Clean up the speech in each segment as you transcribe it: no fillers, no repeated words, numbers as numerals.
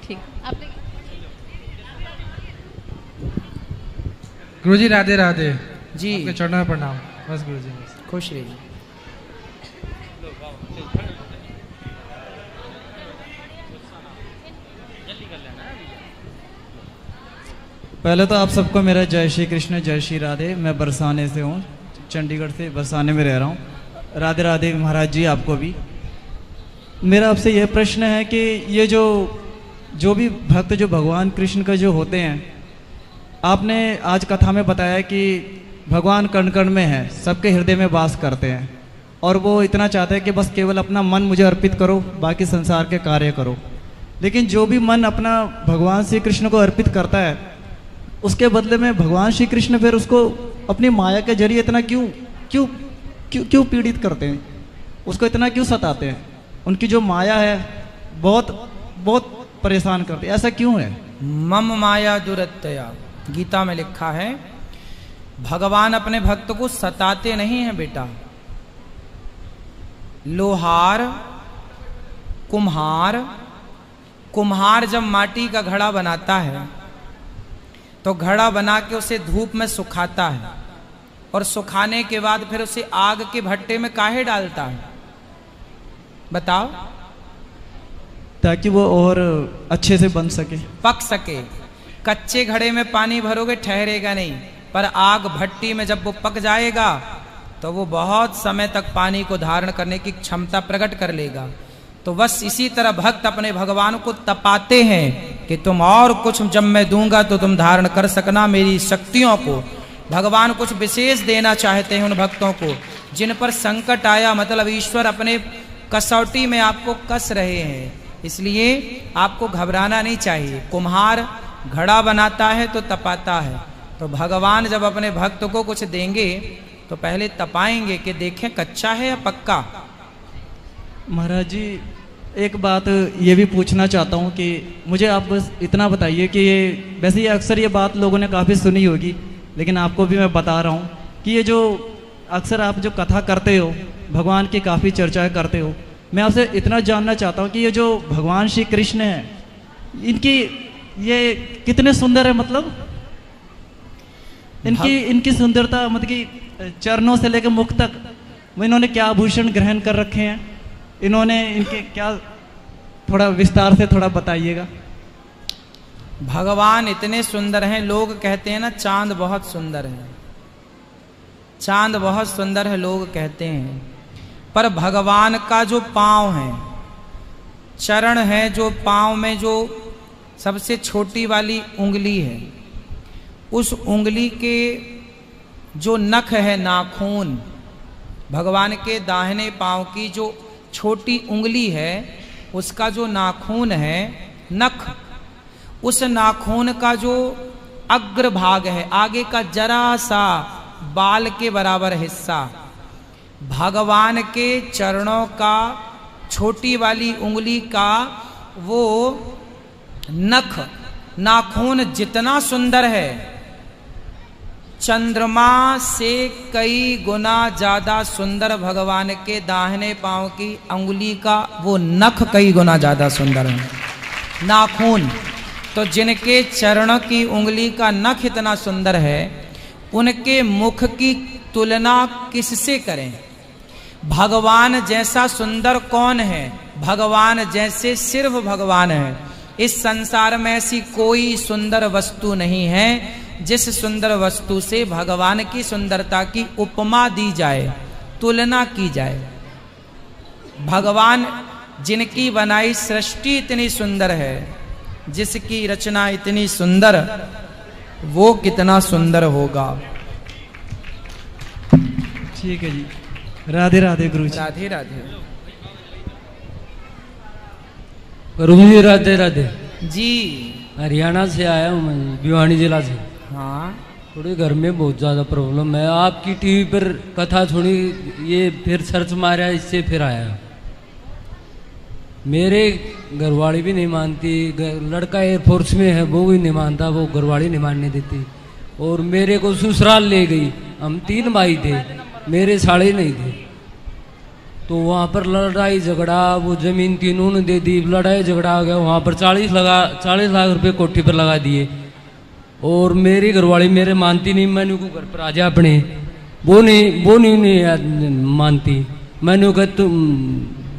ठीक। आपने गुरुजी राधे राधे जी। आपके चरणों में प्रणाम। बस गुरुजी खुश रहिए। पहले तो आप सबको मेरा जय श्री कृष्ण जय श्री राधे। मैं बरसाने से हूँ, चंडीगढ़ से बरसाने में रह रहा हूँ। राधे राधे महाराज जी आपको भी। मेरा आपसे यह प्रश्न है कि ये जो भी भक्त जो भगवान कृष्ण का जो होते हैं, आपने आज कथा में बताया कि भगवान कण कण में है, सबके हृदय में वास करते हैं और वो इतना चाहते हैं कि बस केवल अपना मन मुझे अर्पित करो, बाकी संसार के कार्य करो। लेकिन जो भी मन अपना भगवान श्री कृष्ण को अर्पित करता है, उसके बदले में भगवान श्री कृष्ण फिर उसको अपनी माया के जरिए इतना क्यों क्यों क्यों क्यों पीड़ित करते हैं, उसको इतना क्यों सताते हैं? उनकी जो माया है बहुत बहुत परेशान करती है, ऐसा क्यों है? मम माया दुरत्यया, गीता में लिखा है भगवान अपने भक्त को सताते नहीं हैं बेटा। लोहार कुम्हार जब माटी का घड़ा बनाता है तो घड़ा बना के उसे धूप में सुखाता है और सुखाने के बाद फिर उसे आग के भट्टे में काहे डालता है बताओ? ताकि वो और अच्छे से बन सके, पक सके। कच्चे घड़े में पानी भरोगे ठहरेगा नहीं, पर आग भट्टी में जब वो पक जाएगा तो वो बहुत समय तक पानी को धारण करने की क्षमता प्रकट कर लेगा। तो बस इसी तरह भक्त अपने भगवान को तपाते हैं कि तुम और कुछ जब मैं दूंगा तो तुम धारण कर सकना मेरी शक्तियों को। भगवान कुछ विशेष देना चाहते हैं उन भक्तों को जिन पर संकट आया, मतलब ईश्वर अपने कसौटी में आपको कस रहे हैं, इसलिए आपको घबराना नहीं चाहिए। कुम्हार घड़ा बनाता है तो तपाता है, तो भगवान जब अपने भक्त को कुछ देंगे तो पहले तपाएंगे कि देखें कच्चा है या पक्का। महाराज जी एक बात ये भी पूछना चाहता हूँ कि मुझे आप बस इतना बताइए कि ये वैसे ये अक्सर ये बात लोगों ने काफ़ी सुनी होगी, लेकिन आपको भी मैं बता रहा हूँ कि ये जो अक्सर आप जो कथा करते हो, भगवान की काफ़ी चर्चाएं करते हो, मैं आपसे इतना जानना चाहता हूँ कि ये जो भगवान श्री कृष्ण हैं, इनकी ये कितने सुंदर है, मतलब इनकी सुंदरता, मतलब कि चरणों से लेकर मुख तक इन्होंने क्या आभूषण ग्रहण कर रखे हैं, इन्होंने इनके क्या, थोड़ा विस्तार से थोड़ा बताइएगा। भगवान इतने सुंदर हैं, लोग कहते हैं ना चांद बहुत सुंदर है, चांद बहुत सुंदर है लोग कहते हैं, पर भगवान का जो पाँव है, चरण है, जो पाँव में जो सबसे छोटी वाली उंगली है, उस उंगली के जो नख है, नाखून, भगवान के दाहिने पाँव की जो छोटी उंगली है उसका जो नाखून है, नख, उस नाखून का जो अग्र भाग है, आगे का जरा सा बाल के बराबर हिस्सा, भगवान के चरणों का छोटी वाली उंगली का वो नख, नाखून जितना सुंदर है, चंद्रमा से कई गुना ज्यादा सुंदर भगवान के दाहिने पांव की अंगुली का वो नख कई गुना ज्यादा सुंदर है, नाखून। तो जिनके चरण की उंगली का नख इतना सुंदर है, उनके मुख की तुलना किससे करें? भगवान जैसा सुंदर कौन है? भगवान जैसे सिर्फ भगवान है। इस संसार में ऐसी कोई सुंदर वस्तु नहीं है जिस सुंदर वस्तु से भगवान की सुंदरता की उपमा दी जाए, तुलना की जाए। भगवान जिनकी बनाई सृष्टि इतनी सुंदर है, जिसकी रचना इतनी सुंदर, वो कितना सुंदर होगा। ठीक है जी, राधे राधे गुरु जी। राधे राधे गुरु जी। राधे राधे जी। हरियाणा से आया हूँ मैं, भिवानी जिला से। हाँ, थोड़ी घर में बहुत ज़्यादा प्रॉब्लम है। आपकी टीवी पर कथा सुनी, ये फिर सर्च मारा, इससे फिर आया। मेरे घरवाली भी नहीं मानती, लड़का एयरफोर्स में है वो भी नहीं मानता, वो घरवाली नहीं मानने देती। और मेरे को ससुराल ले गई, हम 3 भाई थे, मेरे साले नहीं थे। तो वहाँ पर लड़ाई झगड़ा, वो जमीन थी उन्होंने दे दी, लड़ाई झगड़ा आ गया, वहाँ पर 40 लाख रुपए कोठी पर लगा दिए। और मेरी घरवाली मेरे मानती नहीं, मैंने को घर पर आ जा अपने, वो नहीं मानती, मैंने कहा तुम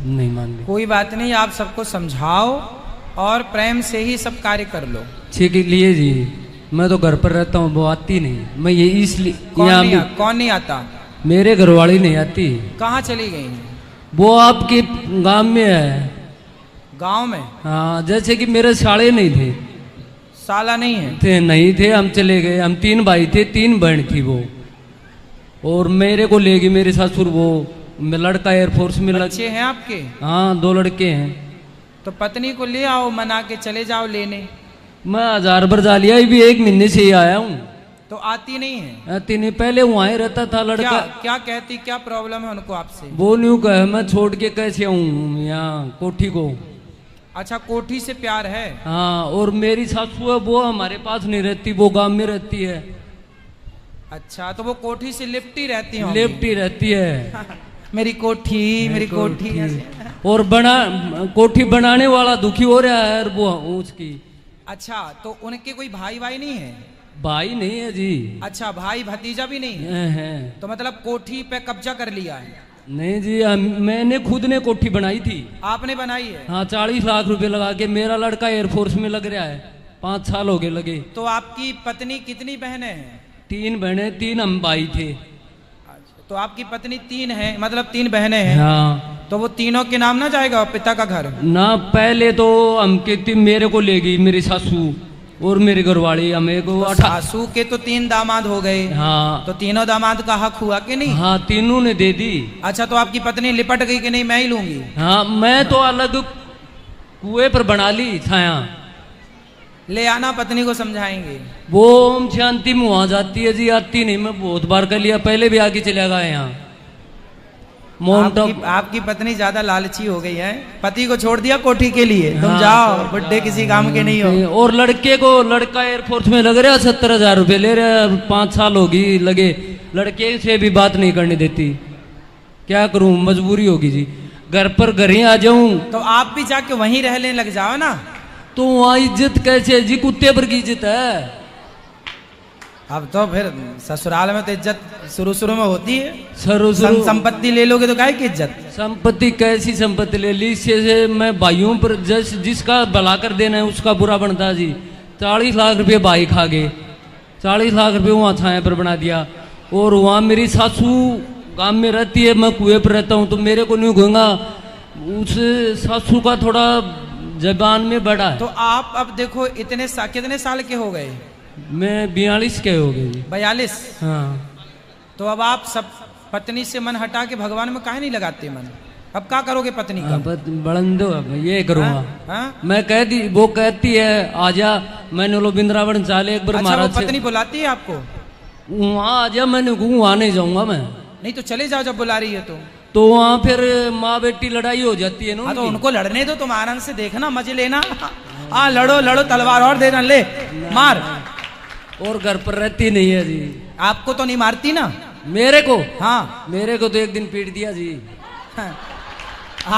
नहीं मानती। कोई बात नहीं, आप सबको समझाओ और प्रेम से ही सब कार्य कर लो। ठीक लिए जी, मैं तो घर पर रहता हूँ, वो आती नहीं, मैं ये इसलिए कौन नहीं आता? मेरे घरवाली नहीं आती। कहाँ चली गई हैं? वो आपके गांव में है। गांव में? हाँ, जैसे कि मेरे साले नहीं थे। साला नहीं है? नहीं थे, हम चले गए। हम 3 भाई थे, 3 बहन थी वो, और मेरे को ले गई मेरे ससुर। वो लड़का एयरफोर्स में बच्चे हैं आपके? हाँ, 2 लड़के हैं। तो पत्नी को ले आओ, मना के चले जाओ लेने। मैं 1000 बार जा लिया, अभी 1 महीने से ही आया हूँ। तो आती नहीं है? आती नहीं, पहले वहाँ ही रहता था लड़का। क्या कहती, क्या प्रॉब्लम है उनको आपसे? वो न्यू कहे मैं छोड़ के कैसे आऊँ यहाँ कोठी को। अच्छा, कोठी से प्यार है? हाँ, और मेरी सासू है वो हमारे पास नहीं रहती, वो गांव में रहती है। अच्छा, तो वो कोठी से लिपटी रहती है? लिपटी रहती है। मेरी कोठी, मेरी कोठी। और कोठी बनाने वाला दुखी हो रहा है वो उसकी। अच्छा, तो उनके कोई भाई नहीं है? भाई नहीं है जी। अच्छा, भाई भतीजा भी नहीं है। तो मतलब कोठी पे कब्जा कर लिया है? नहीं जी, मैंने खुद ने कोठी बनाई थी। आपने बनाई है? हाँ, 40 लाख रुपए लगा के। मेरा लड़का एयरफोर्स में लग रहा है, 5 साल हो गए लगे। तो आपकी पत्नी कितनी बहनें हैं? 3 बहनें, 3 हम भाई थे। तो आपकी पत्नी 3 है, मतलब 3 बहनें हैं। हाँ। तो वो तीनों के नाम ना जाएगा पिता का घर? ना, पहले तो हम मेरे को ले गई मेरी सासू और मेरी घरवाली। हमें को तो सासू के तो 3 दामाद हो गए। हाँ। तो तीनों दामाद का हक हुआ कि नहीं? हाँ, तीनों ने दे दी। अच्छा, तो आपकी पत्नी लिपट गई कि नहीं मैं ही लूंगी? हाँ, मैं तो अलग कुएं पर बना ली छाया। ले आना, पत्नी को समझाएंगे। वो ओम शांति में वहां जाती है जी, आती नहीं। मैं बहुत बार कर लिया, पहले भी आके चले गए यहाँ। आपकी पत्नी ज्यादा लालची हो गई है, पति को छोड़ दिया कोठी के लिए। तुम हाँ, जाओ, बुड्ढे किसी काम के नहीं हो। और लड़का एयरफोर्स में लग रहा, 70,000 रुपए ले रहा, 5 साल होगी लगे। लड़के से भी बात नहीं करने देती, क्या करूं, मजबूरी होगी जी। घर पर घर ही आ जाऊं तो आप भी जाके वहीं रहने लग जाओ ना। तो वहाँ इज्जत कैसे जी, कुत्ते पर की इज्जत है। अब तो फिर ससुराल में तो इज्जत शुरू में होती है। संपत्ति ले लोगे तो काहे की इज्जत? संपत्ति कैसी संपत्ति ले ली? इससे मैं भाइयों पर जिसका भला कर देना है उसका बुरा बनता जी। 40 लाख रुपए भाई खा गए, 40 लाख रुपए वहाँ छाया पर बना दिया। और वहाँ मेरी सासू गांव में रहती है, मैं कुएं पर रहता हूँ, तो मेरे को नहीं कहूँगा। उस सासू का थोड़ा जबान में बड़ा है। तो आप अब देखो कितने साल के हो गए? मैं 42 के हो गए। 42? हाँ। तो अब आप सब पत्नी से मन हटा के भगवान में काहे नहीं लगाते मन? अब क्या करोगे पत्नी का? बड़न दो, ये करूँगा। हाँ? मैं वो कहती है आजा, मैंने लो बिंद्रावन चाले एक बार। अच्छा, महाराज पत्नी बुलाती है आपको? वहाँ आजा, मैंने वहाँ नहीं जाऊंगा मैं। नहीं तो चले जाओ जब बुला रही है तो वहाँ फिर माँ बेटी लड़ाई हो जाती है ना। तो उनको लड़ने दो, तुम आनंद से देखना, मजे लेना। हाँ, लड़ो तलवार और देना, ले मार। और घर पर रहती नहीं है जी। आपको तो नहीं मारती ना? मेरे को? हाँ, मेरे को तो एक दिन पीट दिया जी। हाँ।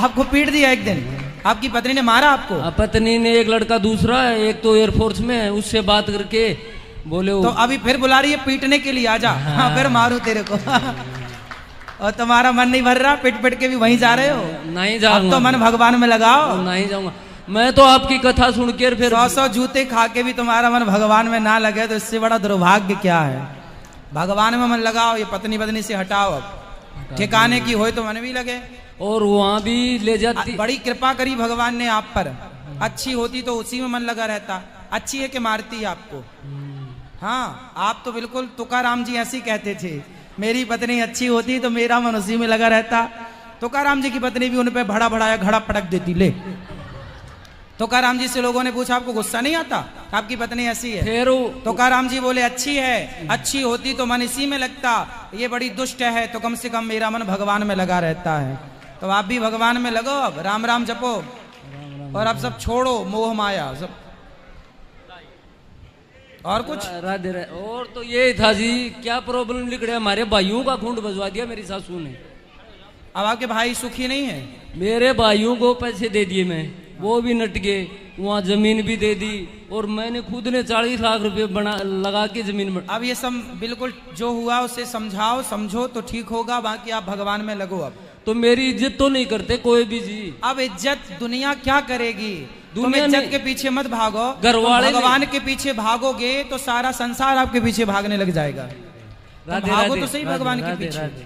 आपको पीट दिया एक दिन? आपकी पत्नी ने मारा आपको? पत्नी ने, एक लड़का दूसरा है, एक तो एयरफोर्स में है, उससे बात करके बोले तो अभी फिर बुला रही है पीटने के लिए, आजा। हाँ, फिर मारू तेरे को। और तुम्हारा मन नहीं भर रहा? पिट के भी वहीं जा रहे हो? नहीं जाऊंगा। अब तो मन भगवान में लगाओ। नहीं जाऊंगा मैं तो आपकी कथा सुन के फिर 100 जूते खा के भी तुम्हारा मन भगवान में ना लगे तो इससे बड़ा दुर्भाग्य क्या है? भगवान में मन लगाओ, ये पत्नी से हटाओ। अब ठिकाने की हो तो मन भी लगे। और वहाँ भी ले जाती। बड़ी कृपा करी भगवान ने आप पर। अच्छी होती तो उसी में मन लगा रहता। अच्छी है कि मारती आपको? हाँ, आप तो बिल्कुल तुकाराम जी ऐसी कहते थे, मेरी पत्नी अच्छी होती तो मेरा मन उसी में लगा रहता। तुकाराम जी की पत्नी भी उन पे भड़ा भड़ाया घड़ा पटक देती। ले, तुकाराम जी से लोगों ने पूछा आपको गुस्सा नहीं आता? आपकी पत्नी ऐसी है। फिर तुकाराम जी बोले अच्छी है, अच्छी होती तो मन इसी में लगता, ये बड़ी दुष्ट है तो कम से कम मेरा मन भगवान में लगा रहता है। तो आप भी भगवान में लगो, अब राम राम जपो और अब सब छोड़ो मोह माया सब। और कुछ? राधे राधे। और तो ये था जी, क्या प्रॉब्लम लिख रहे, हमारे भाइयों का खूंट बजवा दिया मेरी सासू ने। अब आपके भाई सुखी नहीं है? मेरे भाइयों को पैसे दे दिए मैं, वो भी नट गए, वहाँ जमीन भी दे दी, और मैंने खुद ने 40 लाख रुपए बना लगा के जमीन में। अब ये सब बिल्कुल जो हुआ उसे समझाओ, समझो तो ठीक होगा, बाकी आप भगवान में लगो। अब तो मेरी इज्जत तो नहीं करते कोई भी जी। अब इज्जत दुनिया क्या करेगी? तुम दुनिया इज्जत ने- के पीछे मत भागो, घरवाले तुम ने- भगवान के पीछे भागोगे तो सारा संसार आपके पीछे भागने लग जाएगा। राधे भागो राधे तो सही राधे, भगवान के राधे, पीछे। राधे।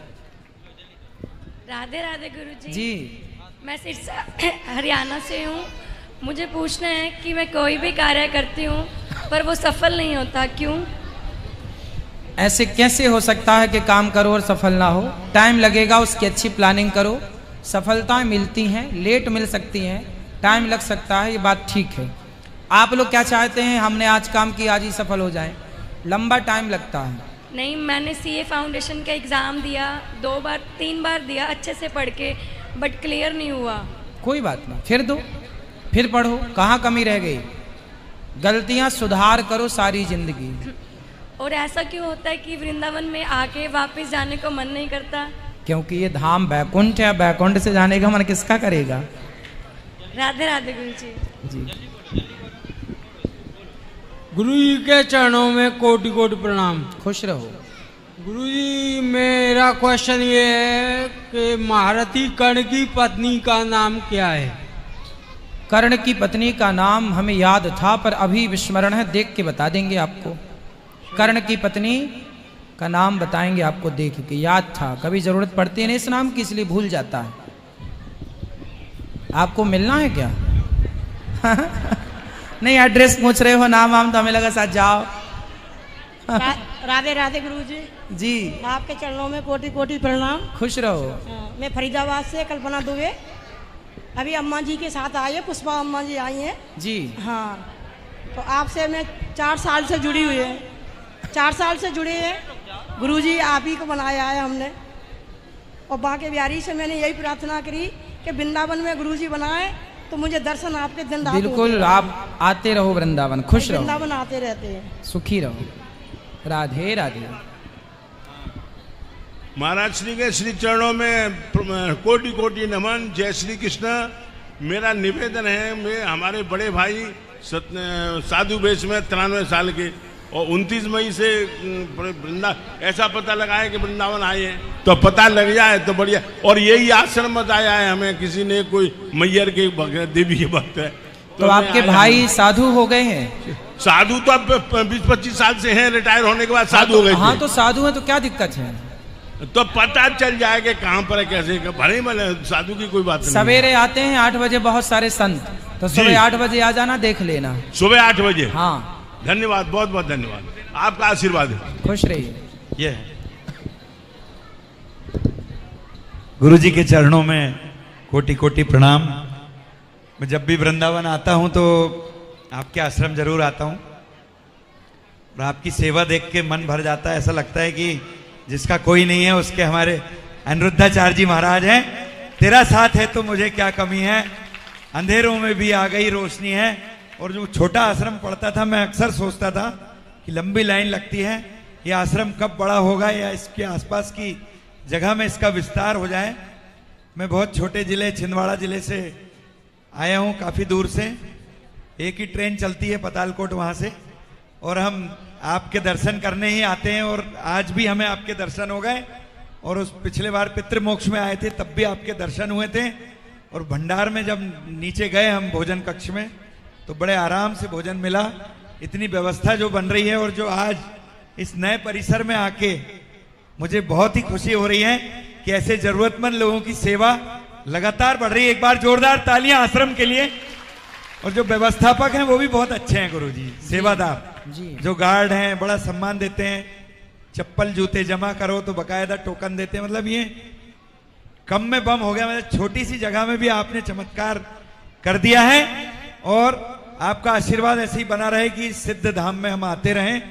राधे राधे गुरुजी। जी मैं सिरसा हरियाणा से हूँ। मुझे पूछना है कि मैं कोई भी कार्य करती हूँ पर वो सफल नहीं होता, क्यों? ऐसे कैसे हो सकता है कि काम करो और सफल ना हो? टाइम लगेगा, उसकी अच्छी प्लानिंग करो। सफलताएं मिलती हैं, लेट मिल सकती हैं, टाइम लग सकता है, ये बात ठीक है। आप लोग क्या चाहते हैं? हमने आज काम किया, आज ही सफल हो जाए? लंबा टाइम लगता है। नहीं, मैंने सीए फाउंडेशन का एग्ज़ाम दिया, 2 बार 3 बार दिया अच्छे से पढ़ के, बट क्लियर नहीं हुआ। कोई बात नहीं, फिर दो, फिर पढ़ो, कहाँ कमी रह गई? गलतियां सुधार करो सारी जिंदगी। और ऐसा क्यों होता है कि वृंदावन में आके वापस जाने को मन नहीं करता? क्योंकि ये धाम बैकुंठ है, बैकुंठ से जाने का मन किसका करेगा? राधे राधे गुरुजी। जी गुरु जी के चरणों में कोटि कोटि प्रणाम। खुश रहो। गुरु जी, मेरा क्वेश्चन ये है कि महारथी कर्ण की पत्नी का नाम क्या है? कर्ण की पत्नी का नाम हमें याद था पर अभी विस्मरण है, देख के बता देंगे आपको। कर्ण की पत्नी का नाम बताएंगे आपको देख के, याद था, कभी जरूरत पड़ती है नहीं इस नाम की, इसलिए भूल जाता है। आपको मिलना है क्या? नहीं, एड्रेस पूछ रहे हो, नाम वाम तो हमें लगा साथ जाओ। राधे राधे गुरुजी। जी आपके चरणों में कोटि कोटि प्रणाम। खुश रहो। मैं फरीदाबाद से कल्पना दुबे, अभी अम्मा जी के साथ आई है, पुष्पा अम्मा जी आई हैं। जी हाँ, तो आपसे मैं 4 साल से जुड़ी हुई है, 4 साल से जुड़े हैं गुरुजी, आप ही को बनाया है हमने। और बांके बिहारी से मैंने यही प्रार्थना करी कि वृंदावन में गुरुजी बनाए तो मुझे दर्शन आपके दिन रात बिल्कुल, होते आप आते रहो वृंदावन, खुश रहो, वृंदावन आते रहते हैं। सुखी रहो। राधे राधे। महाराज श्री के श्री चरणों में कोटि कोटि नमन। जय श्री कृष्ण। मेरा निवेदन है, मैं हमारे बड़े भाई साधु वेश में 93 साल के, और 29 मई से ऐसा पता लगा है कि वृंदावन आए हैं, तो पता लग जाए तो बढ़िया। और यही आश्रम बताया है हमें किसी ने, कोई मैयर के देवी के भक्त है। तो आपके भाई साधु हो गए हैं? साधु तो अब 20-25 साल से हैं, रिटायर होने के बाद साधु हो गए। हाँ, तो साधु है तो क्या दिक्कत है? तो पता चल जाएगा कहाँ पर है, कैसे भले भले साधु की कोई बात नहीं। सवेरे आते हैं 8 बजे बहुत सारे संत, तो सुबह 8 बजे आ जाना, देख लेना। सुबह 8 बजे? हाँ। धन्यवाद, बहुत बहुत धन्यवाद, आपका आशीर्वाद है। खुश रहिए। ये गुरु जी के चरणों में कोटि कोटि प्रणाम। मैं जब भी वृंदावन आता हूं तो आपके आश्रम जरूर आता हूं, और आपकी सेवा देख के मन भर जाता है। ऐसा लगता है कि जिसका कोई नहीं है उसके हमारे अनिरुद्धाचार्य जी महाराज हैं। तेरा साथ है तो मुझे क्या कमी है, अंधेरों में भी आ गई रोशनी है। और जो छोटा आश्रम पढ़ता था, मैं अक्सर सोचता था कि लंबी लाइन लगती है, ये आश्रम कब बड़ा होगा या इसके आसपास की जगह में इसका विस्तार हो जाए। मैं बहुत छोटे जिले छिंदवाड़ा जिले से आया हूँ, काफ़ी दूर से। एक ही ट्रेन चलती है पतालकोट वहाँ से, और हम आपके दर्शन करने ही आते हैं। और आज भी हमें आपके दर्शन हो गए, और उस पिछले बार पितृमोक्ष में आए थे तब भी आपके दर्शन हुए थे। और भंडार में जब नीचे गए हम भोजन कक्ष में, तो बड़े आराम से भोजन मिला। इतनी व्यवस्था जो बन रही है, और जो आज इस नए परिसर में आके मुझे बहुत ही खुशी हो रही है कि ऐसे जरूरतमंद लोगों की सेवा लगातार बढ़ रही है। एक बार जोरदार तालियां आश्रम के लिए। और जो व्यवस्थापक हैं वो भी बहुत अच्छे हैं गुरुजी, सेवादार जी। जो गार्ड हैं बड़ा सम्मान देते हैं। चप्पल जूते जमा करो तो बकायदा टोकन देते हैं। मतलब ये कम में बम हो गया, मतलब छोटी सी जगह में भी आपने चमत्कार कर दिया है। और आपका आशीर्वाद ऐसे ही बना रहे कि सिद्ध धाम में हम आते रहें,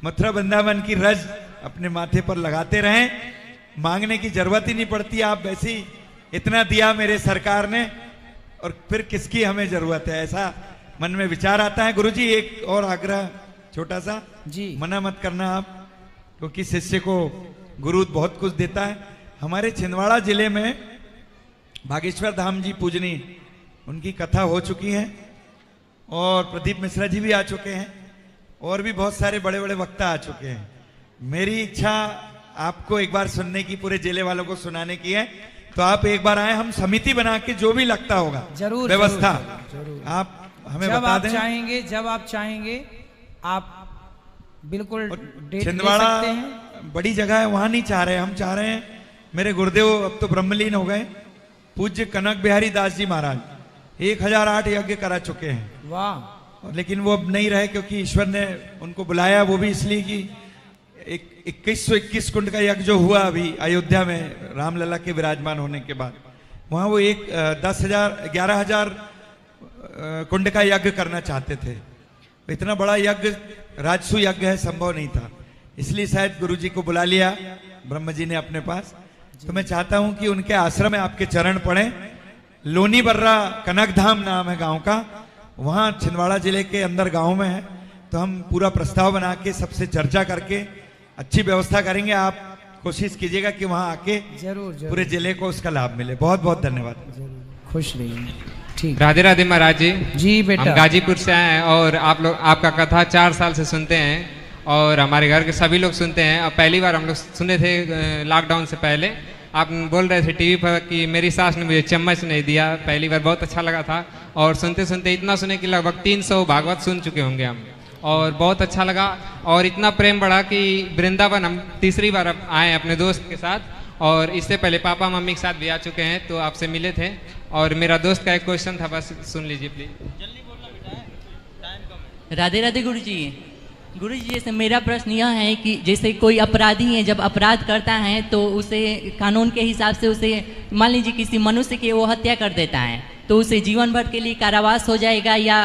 मथुरा वृंदावन की रज अपने माथे पर लगाते रहें। मांगने की जरूरत ही नहीं पड़ती, आप वैसे ही इतना दिया मेरे सरकार ने, और फिर किसकी हमें जरूरत है, ऐसा मन में विचार आता है। गुरुजी एक और आग्रह छोटा सा, जी। मना मत करना आप, क्योंकि शिष्य को गुरु बहुत कुछ देता है। हमारे छिंदवाड़ा जिले में बागेश्वर धाम जी पूजनीय, उनकी कथा हो चुकी है और प्रदीप मिश्रा जी भी आ चुके हैं और भी बहुत सारे बड़े बड़े वक्ता आ चुके हैं। मेरी इच्छा आपको एक बार सुनने की, पूरे जिले वालों को सुनाने की है, तो आप एक बार आए, हम समिति बना के जो भी लगता होगा जरूर व्यवस्था जरूर। आप हमें जब बता आप दें। चाहेंगे, जब आप चाहेंगे आप बिल्कुल डेट दे छिंदवाड़ा सकते हैं। बड़ी जगह है, वहां नहीं चाह रहे, हम चाह रहे हैं मेरे गुरुदेव अब तो ब्रह्मलीन हो गए, पूज्य कनक बिहारी दास जी महाराज 1008 यज्ञ करा चुके हैं। वाह। लेकिन वो अब नहीं रहे क्योंकि ईश्वर ने उनको बुलाया, वो भी इसलिए कि 2121 कुंड का यज्ञ जो हुआ अभी अयोध्या में रामलला के विराजमान होने के बाद, वहां वो 11,000 कुंड का यज्ञ करना चाहते थे। इतना बड़ा यज्ञ, राजसू यज्ञ है, संभव नहीं था, इसलिए शायद गुरु जी को बुला लिया ब्रह्म जी ने अपने पास। तो मैं चाहता हूं कि उनके आश्रम में आपके चरण पड़े। लोनी बर्रा कनकधाम नाम है गांव का, वहां छिंदवाड़ा जिले के अंदर गांव में है। तो हम पूरा प्रस्ताव बना के सबसे चर्चा करके अच्छी व्यवस्था करेंगे। आप कोशिश कीजिएगा कि वहां आके जरूर पूरे जिले को उसका लाभ मिले। बहुत बहुत धन्यवाद। खुश रहिए। ठीक। राधे राधे महाराज जी। जी बेटा। हम गाजीपुर से आए हैं और आप लोग आपका कथा 4 साल से सुनते हैं और हमारे घर के सभी लोग सुनते हैं। और पहली बार हम लोग सुने थे लॉकडाउन से पहले, आप बोल रहे थे टीवी पर कि मेरी सास ने मुझे चम्मच नहीं दिया। पहली बार बहुत अच्छा लगा था और सुनते सुनते इतना सुने कि लगभग 300 भागवत सुन चुके होंगे हम, और बहुत अच्छा लगा। और इतना प्रेम बढ़ा कि वृंदावन हम तीसरी बार अब आए अपने दोस्त के साथ, और इससे पहले पापा मम्मी के साथ भी आ चुके हैं, तो आपसे मिले थे। और मेरा दोस्त का एक क्वेश्चन था, बस सुन लीजिए प्लीज। राधे राधे गुरु जी। गुरु जी, जैसे मेरा प्रश्न यह है कि जैसे कोई अपराधी है, जब अपराध करता है तो उसे कानून के हिसाब से उसे, मान लीजिए किसी मनुष्य की वो हत्या कर देता है, तो उसे जीवन भर के लिए कारावास हो जाएगा या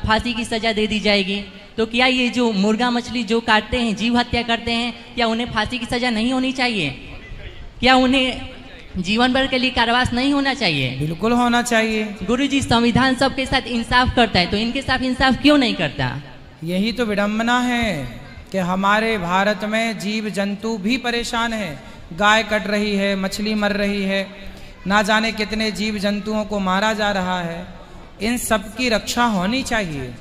फांसी की सजा दे दी जाएगी। तो क्या ये जो मुर्गा मछली जो काटते हैं, जीव हत्या करते हैं, क्या उन्हें फांसी की सजा नहीं होनी चाहिए? क्या उन्हें जीवन भर के लिए कारावास नहीं होना चाहिए? बिल्कुल होना चाहिए। गुरुजी, संविधान सबके साथ इंसाफ करता है, तो इनके साथ इंसाफ क्यों नहीं करता? यही तो विडंबना है कि हमारे भारत में जीव जंतु भी परेशान है। गाय कट रही है, मछली मर रही है, ना जाने कितने जीव जंतुओं को मारा जा रहा है। इन सब की रक्षा होनी चाहिए।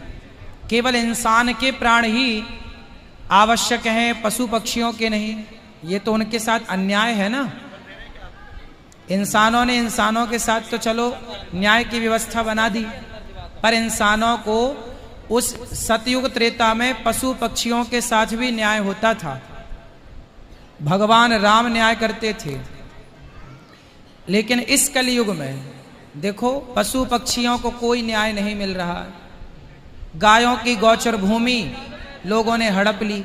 केवल इंसान के प्राण ही आवश्यक हैं, पशु पक्षियों के नहीं। ये तो उनके साथ अन्याय है ना। इंसानों ने इंसानों के साथ तो चलो न्याय की व्यवस्था बना दी, पर इंसानों को उस सतयुग त्रेता में पशु पक्षियों के साथ भी न्याय होता था। भगवान राम न्याय करते थे। लेकिन इस कलयुग में देखो, पशु पक्षियों को कोई न्याय नहीं मिल रहा। गायों की गौचर भूमि लोगों ने हड़प ली,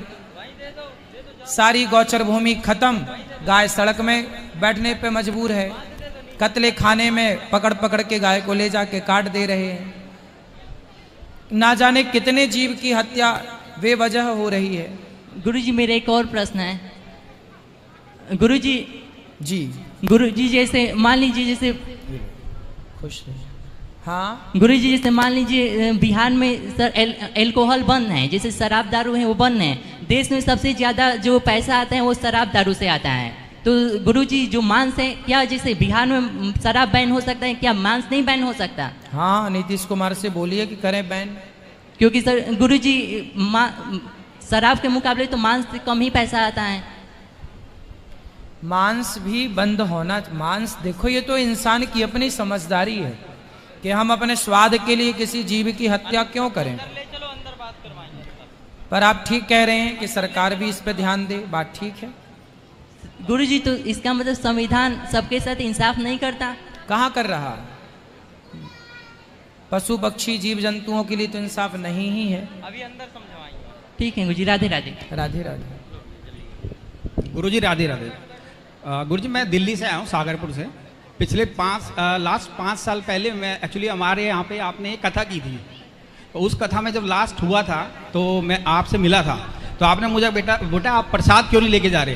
सारी गौचर भूमि खत्म। गाय सड़क में बैठने पे मजबूर है, कतले खाने में पकड़ पकड़ के गाय को ले जाके काट दे रहे हैं। ना जाने कितने जीव की हत्या बेवजह हो रही है। गुरुजी, मेरा एक और प्रश्न है। गुरुजी जी, गुरुजी, जैसे मान लीजिए, जैसे खुश रहिए। हाँ गुरुजी, जैसे मान लीजिए बिहार में सर एल्कोहल बंद है, जैसे शराब दारू है वो बंद है। देश में सबसे ज्यादा जो पैसा आता है वो शराब दारू से आता है। तो गुरुजी, जो मांस है, क्या जैसे बिहार में शराब बैन हो सकता है, क्या मांस नहीं बैन हो सकता? हाँ, नीतीश कुमार से बोलिए कि करें बैन। क्योंकि सर गुरुजी, शराब के मुकाबले तो मांस से कम ही पैसा आता है। मांस भी बंद होना। मांस देखो, ये तो इंसान की अपनी समझदारी है कि हम अपने स्वाद के लिए किसी जीव की हत्या क्यों करें। पर आप ठीक कह रहे हैं कि सरकार भी इस पर ध्यान दे, बात ठीक है। गुरुजी, तो इसका मतलब संविधान सबके साथ इंसाफ नहीं करता? कहाँ कर रहा? पशु पक्षी जीव जंतुओं के लिए तो इंसाफ नहीं ही है। अभी अंदर समझवाएंगे। ठीक है गुरुजी, राधे राधे। राधे राधे। गुरुजी राधे राधे। गुरुजी, मैं दिल्ली से आया हूँ, सागरपुर से। पिछले लास्ट 5 साल पहले मैं एक्चुअली हमारे यहाँ पे आपने एक कथा की थी। तो उस कथा में जब लास्ट हुआ था तो मैं आपसे मिला था, तो आपने मुझे बेटा आप प्रसाद क्यों नहीं लेके जा रहे?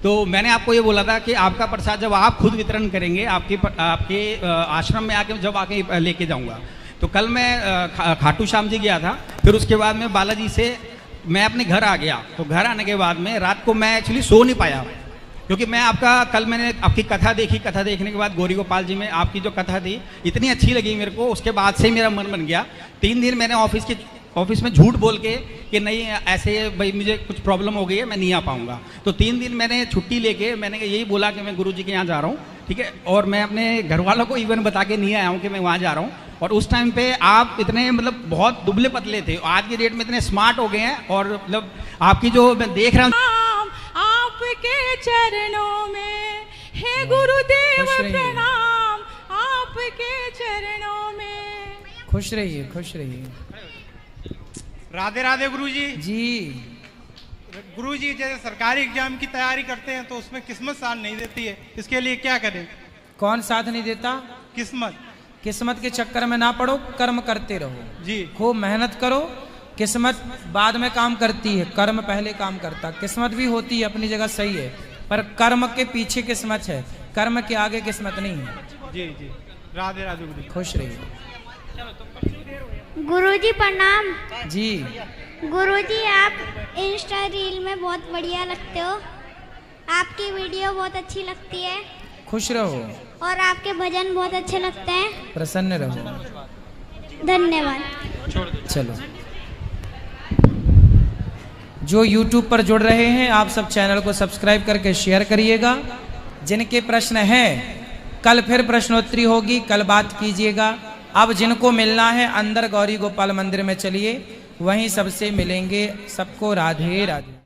तो मैंने आपको ये बोला था कि आपका प्रसाद जब आप खुद वितरण करेंगे, आपके आश्रम में आके जब आके लेके जाऊँगा। तो कल मैं खाटू श्याम जी गया था, फिर उसके बाद में बालाजी से मैं अपने घर आ गया। तो घर आने के बाद में रात को मैं एक्चुअली सो नहीं पाया, क्योंकि मैं मैंने आपकी कथा देखी, कथा देखने के बाद गौरी गोपाल जी में आपकी जो कथा थी इतनी अच्छी लगी मेरे को, उसके बाद से ही मेरा मन बन गया। 3 दिन मैंने ऑफिस में झूठ बोल के कि नहीं ऐसे भाई मुझे कुछ प्रॉब्लम हो गई है, मैं नहीं आ पाऊंगा। तो 3 दिन मैंने छुट्टी लेके मैंने यही बोला कि मैं गुरुजी के यहाँ जा रहा हूँ, ठीक है। और मैं अपने घर वालों को इवन बता के नहीं आया हूँ कि मैं वहाँ जा रहा हूँ। और उस टाइम पे आप इतने मतलब बहुत दुबले पतले थे, आज की डेट में इतने स्मार्ट हो गए हैं। और मतलब आपकी जो मैं देख रहा हूँ आपके चरणों में है गुरुदेव प्रणाम, आपके चरणों में। खुश रहिए, खुश रहिए। राधे राधे गुरुजी जी। गुरुजी जैसे सरकारी एग्जाम की तैयारी करते हैं तो उसमें किस्मत साथ नहीं देती है, इसके लिए क्या करें? कौन साथ नहीं देता? किस्मत। किस्मत के चक्कर में ना पड़ो, कर्म करते रहो जी, खूब मेहनत करो। किस्मत बाद में काम करती है, कर्म पहले काम करता। किस्मत भी होती है अपनी जगह, सही है, पर कर्म के पीछे किस्मत है, कर्म के आगे किस्मत नहीं है। जी जी। राधे राधे गुरुजी। खुश रहिए। गुरुजी प्रणाम। जी। गुरुजी आप इंस्टा रील में बहुत बढ़िया लगते हो, आपकी वीडियो बहुत अच्छी लगती है। खुश रहो। और आपके भजन बहुत अच्छे लगते हैं। प्रसन्न रहो। धन्यवाद। चलो, जो YouTube पर जुड़ रहे हैं आप सब चैनल को सब्सक्राइब करके शेयर करिएगा। जिनके प्रश्न हैं कल फिर प्रश्नोत्तरी होगी, कल बात कीजिएगा। अब जिनको मिलना है अंदर गौरी गोपाल मंदिर में चलिए, वहीं सबसे मिलेंगे। सबको राधे राधे।